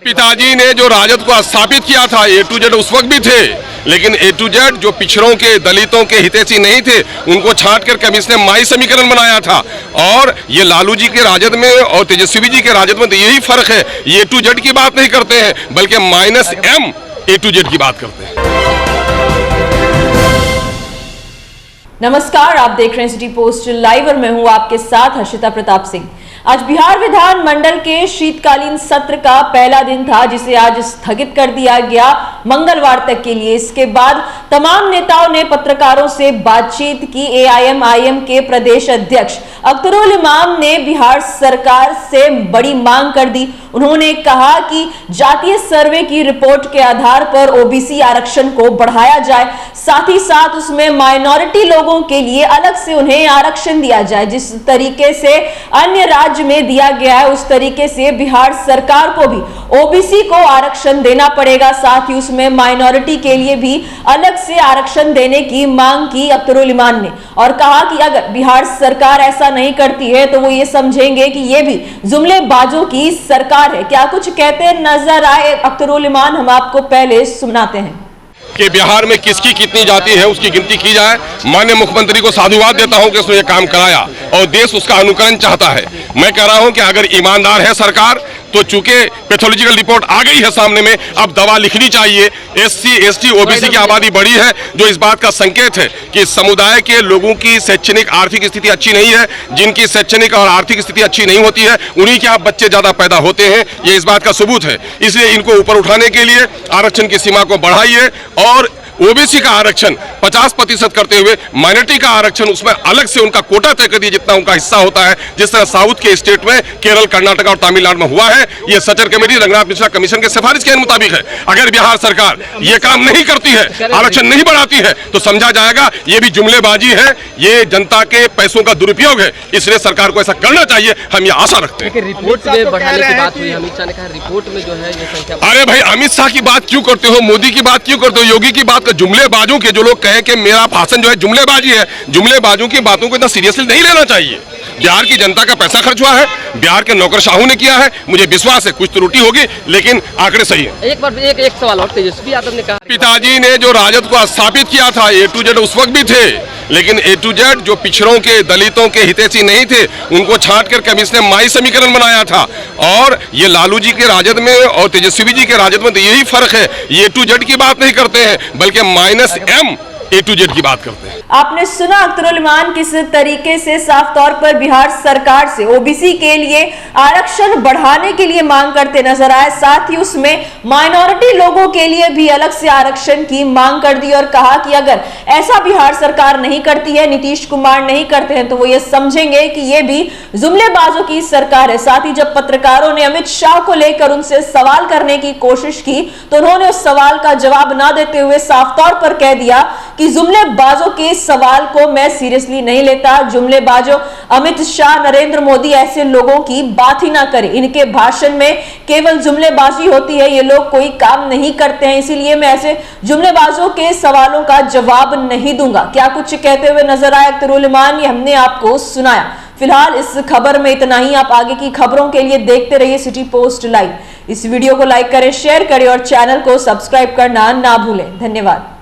पिताजी ने जो राजद को स्थापित किया था, ए टू जेड उस वक्त भी थे, लेकिन ए टू जेड जो पिछड़ों के, दलितों के हितैषी नहीं थे, उनको छांट कर कमिश्नर ने माई समीकरण बनाया था। और ये लालू जी के राजद में और तेजस्वी जी के राजद में तो यही फर्क है, ये ए टू जेड की बात नहीं करते हैं, बल्कि -M ए टू जेड की बात करते हैं। नमस्कार, आप देख रहे हैं सिटी पोस्ट लाइव और मैं हूं आपके साथ हर्षिता प्रताप सिंह। आज बिहार विधान मंडल के शीतकालीन सत्र का पहला दिन था, जिसे आज स्थगित कर दिया गया मंगलवार तक के लिए। इसके बाद तमाम नेताओं ने पत्रकारों से बातचीत की। AIM के प्रदेश अध्यक्ष अख्तरुल इमाम ने बिहार सरकार से बड़ी मांग कर दी। उन्होंने कहा कि जातीय सर्वे की रिपोर्ट के आधार पर OBC आरक्षण को बढ़ाया जाए, साथ ही साथ उसमें माइनॉरिटी लोगों के लिए अलग से उन्हें आरक्षण दिया जाए। जिस तरीके से अन्य राज्य में दिया गया है, उस तरीके से बिहार सरकार को भी OBC को आरक्षण देना पड़ेगा, साथ ही उसमें माइनॉरिटी के लिए भी अलग से आरक्षण देने की मांग की अख्तरुल इमाम ने। और कहा कि अगर बिहार सरकार ऐसा नहीं करती है तो वो ये समझेंगे कि ये भी जुमलेबाजों की सरकार है। क्या कुछ कहते नजर आए अख्तरुल इमाम, हम आपको पहले सुनाते हैं कि बिहार में किसकी कितनी जाति है उसकी गिनती की जाए। माननीय मुख्यमंत्री को साधुवाद देता हूं कि उसने ये काम कराया और देश उसका अनुकरण चाहता है। मैं कह रहा हूं कि अगर ईमानदार है सरकार तो चूंकि पैथोलॉजिकल रिपोर्ट आ गई है सामने में, अब दवा लिखनी चाहिए। SC ST OBC की आबादी बढ़ी है, जो इस बात का संकेत है कि समुदाय के लोगों की शैक्षणिक आर्थिक स्थिति अच्छी नहीं है। जिनकी शैक्षणिक और आर्थिक स्थिति अच्छी नहीं होती है, उन्हीं के आप बच्चे ज्यादा पैदा होते हैं, ये इस बात का सबूत है। इसलिए इनको ऊपर उठाने के लिए आरक्षण की सीमा को बढ़ाइए और OBC का आरक्षण 50% करते हुए माइनॉरिटी का आरक्षण उसमें अलग से उनका कोटा तय कर दिए, जितना उनका हिस्सा होता है, जिस तरह साउथ के स्टेट में केरल, कर्नाटक और तमिलनाडु में हुआ है। ये सचर कमेटी रंगनाथ मिश्रा कमीशन के सिफारिश के मुताबिक है। अगर बिहार सरकार ये काम नहीं करती है, आरक्षण नहीं बढ़ाती है, तो समझा जाएगा ये भी जुमलेबाजी है, ये जनता के पैसों का दुरुपयोग है। इसलिए सरकार को ऐसा करना चाहिए, हम ये आशा रखते हैं। रिपोर्ट में बढ़ाने की बात हुई, अमित शाह ने कहा रिपोर्ट में जो है ये संख्या। अरे भाई, अमित शाह की बात क्यों करते हो, मोदी की बात क्यों करते हो, योगी की बात? जुमलेबाजों के जो लोग कहें कि मेरा भाषण जो है जुमलेबाजी है, जुमलेबाजों की बातों को इतना सीरियसली नहीं लेना चाहिए। बिहार की जनता का पैसा खर्च हुआ है, बिहार के नौकरशाहों ने किया है। मुझे विश्वास है कुछ त्रुटि होगी, लेकिन आंकड़े सही है। एक सवाल और, तेजस्वी यादव ने कहा पिताजी ने जो राजद को स्थापित किया था, ए टू जेड उस वक्त भी थे, लेकिन ए टू जेड जो पिछड़ों के, दलितों के हितैषी नहीं थे, उनको छांट कर कमिश्नर ने माई समीकरण बनाया था। और ये लालू जी के राजद में और तेजस्वी जी के राजद में तो यही फर्क है, ये ए टू जेड की बात नहीं करते हैं, बल्कि -M ए टू जेड की बात करते हैं। आपने सुना अख्तरुल इमाम किस तरीके से साफ तौर पर बिहार सरकार से OBC के लिए आरक्षण बढ़ाने के लिए मांग करते नजर आए, साथ ही उसमें माइनॉरिटी लोगों के लिए भी अलग से आरक्षण की मांग कर दी और कहा कि अगर ऐसा बिहार सरकार नहीं करती है, नीतीश कुमार नहीं करते हैं, तो वो ये समझेंगे कि ये भी जुमलेबाजों की सरकार है। साथ ही जब पत्रकारों ने अमित शाह को लेकर उनसे सवाल करने की कोशिश की, तो उन्होंने उस सवाल का जवाब ना देते हुए साफ तौर पर कह दिया कि जुमलेबाजों के सवाल को मैं सीरियसली नहीं लेता। जुमलेबाजों अमित शाह, नरेंद्र मोदी ऐसे लोगों की बात ही ना करें। इनके भाषण में केवल जुमलेबाजी होती है, ये लोग कोई काम नहीं करते हैं, इसीलिए मैं ऐसे जुमलेबाजों के सवालों का जवाब नहीं दूंगा। क्या कुछ कहते हुए नजर आए अख्तरुल इमाम, ये हमने आपको सुनाया। फिलहाल इस खबर में इतना ही। आप आगे की खबरों के लिए देखते रहिए सिटी पोस्ट लाइव। इस वीडियो को लाइक करें, शेयर करें और चैनल को सब्सक्राइब करना ना भूलें। धन्यवाद।